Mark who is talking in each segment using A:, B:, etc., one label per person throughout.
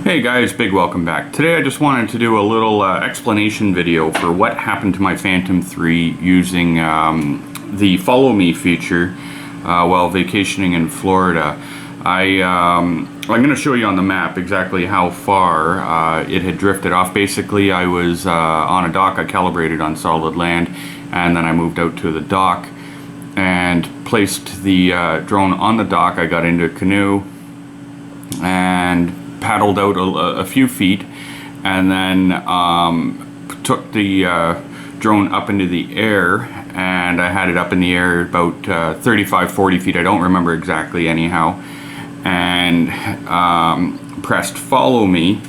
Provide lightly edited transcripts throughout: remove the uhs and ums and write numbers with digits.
A: Hey guys, big welcome back. Today I just wanted to do a little explanation video for what happened to my Phantom 3 using the Follow Me feature while vacationing in Florida. I'm going to show you on the map exactly how far it had drifted off. Basically, I was on a dock. I calibrated on solid land, and then I moved out to the dock and placed the drone on the dock. I got into a canoe and paddled out a few feet, and then took the drone up into the air, and I had it up in the air about 35-40 feet, I don't remember exactly anyhow, and pressed follow me,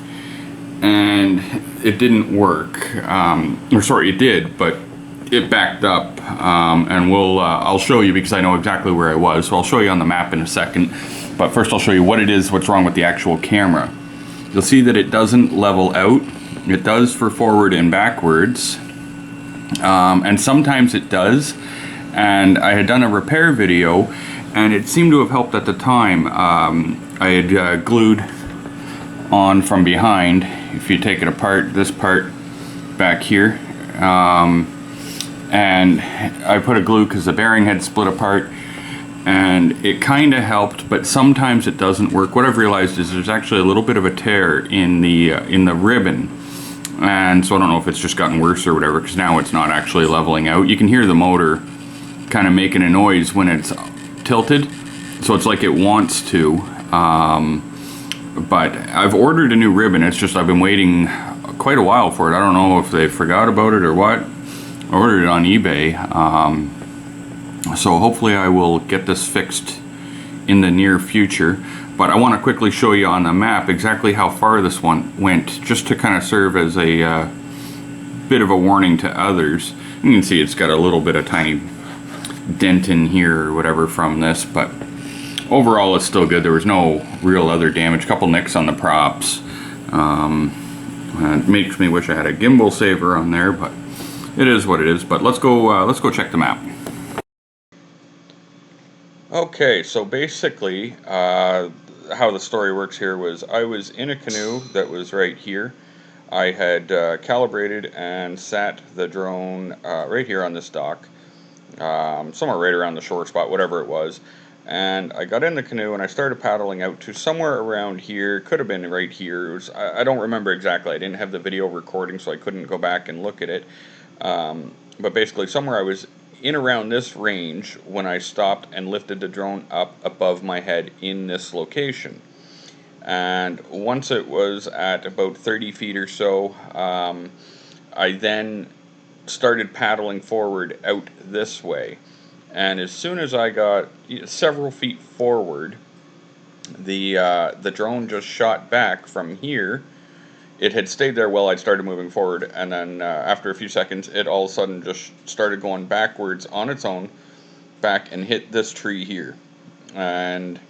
A: and it didn't work, or sorry, it did, but it backed up, and I'll show you because I know exactly where I was, so I'll show you on the map in a second. But first I'll show you what it is, what's wrong with the actual camera. You'll see that it doesn't level out. It does for forward and backwards. And sometimes it does. And I had done a repair video, and it seemed to have helped at the time. I had glued on from behind, if you take it apart, this part back here. And I put a glue because the bearing had split apart. And it kind of helped, but sometimes it doesn't work. What I've realized is there's actually a little bit of a tear in the ribbon, and so I don't know if it's just gotten worse or whatever, because now it's not actually leveling out. You can hear the motor kind of making a noise when it's tilted, so it's like it wants to. But I've ordered a new ribbon. It's just I've been waiting quite a while for it. I don't know if they forgot about it or what. I ordered it on eBay. So hopefully I will get this fixed in the near future, but I want to quickly show you on the map exactly how far this one went, just to kind of serve as a bit of a warning to others. You can see it's got a little bit of tiny dent in here or whatever from this, but overall it's still good. There was no real other damage. A couple nicks on the props. It makes me wish I had a gimbal saver on there, but it is what it is. But let's go check the map. Okay, so basically, how the story works here was I was in a canoe that was right here. I had calibrated and sat the drone right here on this dock, somewhere right around the shore spot, whatever it was. And I got in the canoe and I started paddling out to somewhere around here. Could have been right here. It was, I don't remember exactly. I didn't have the video recording, so I couldn't go back and look at it. But basically, somewhere I was in around this range when I stopped and lifted the drone up above my head in this location. And once it was at about 30 feet or so, I then started paddling forward out this way. And as soon as I got several feet forward, the drone just shot back from here. It had stayed there while I'd started moving forward, and then after a few seconds, it all of a sudden just started going backwards on its own, back and hit this tree here. And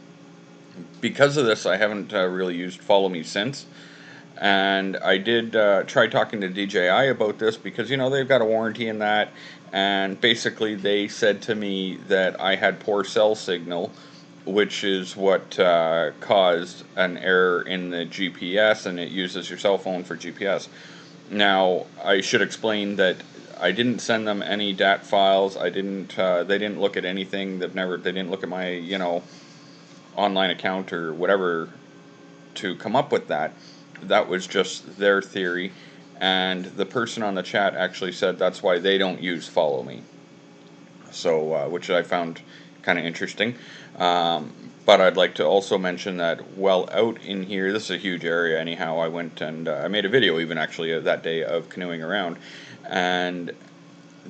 A: because of this, I haven't really used Follow Me since. And I did try talking to DJI about this because, you know, they've got a warranty in that, and basically they said to me that I had poor cell signal, which is what caused an error in the GPS, and it uses your cell phone for GPS. Now, I should explain that I didn't send them any DAT files. I didn't. They didn't look at anything. They didn't look at my, you know, online account or whatever to come up with that. That was just their theory, and the person on the chat actually said that's why they don't use Follow Me. So, which I found kind of interesting. But I'd like to also mention that while out in here, this is a huge area anyhow, I went and I made a video even actually that day of canoeing around, and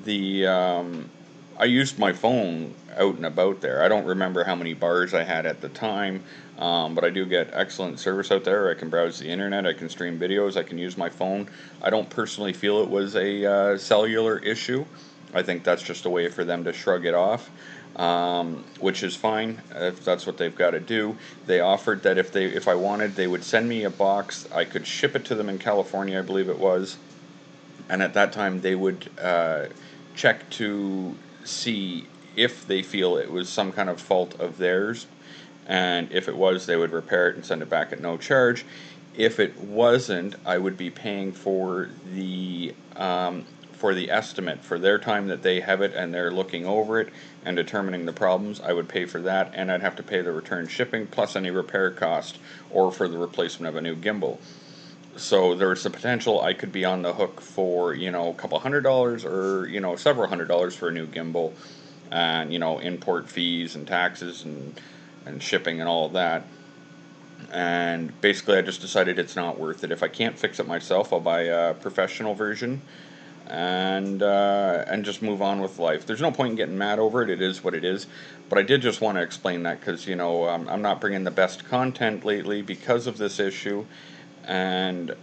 A: I used my phone out and about there. I don't remember how many bars I had at the time, but I do get excellent service out there. I can browse the internet, I can stream videos, I can use my phone. I don't personally feel it was a cellular issue. I think that's just a way for them to shrug it off, which is fine if that's what they've got to do. They offered that if I wanted, they would send me a box. I could ship it to them in California, I believe it was, and at that time they would check to see if they feel it was some kind of fault of theirs, and if it was, they would repair it and send it back at no charge. If it wasn't, I would be paying for the estimate for their time that they have it and they're looking over it and determining the problems. I would pay for that, and I'd have to pay the return shipping plus any repair cost or for the replacement of a new gimbal. So there's the potential I could be on the hook for, you know, a couple $100 or, you know, several $100s for a new gimbal, and, you know, import fees and taxes and shipping and all of that. And basically I just decided it's not worth it. If I can't fix it myself, I'll buy a professional version and just move on with life. There's no point in getting mad over it. It is what it is. But I did just want to explain that because, you know, I'm not bringing the best content lately because of this issue, and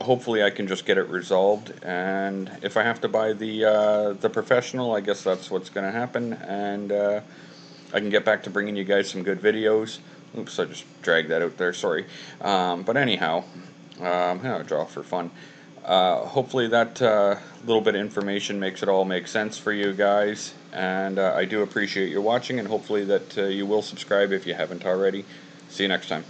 A: hopefully I can just get it resolved. And if I have to buy the professional, I guess that's what's going to happen, and I can get back to bringing you guys some good videos. Oops, I just dragged that out there, sorry. But anyhow, I'll draw for fun. Hopefully that little bit of information makes it all make sense for you guys, and I do appreciate you watching, and hopefully that you will subscribe if you haven't already. See you next time.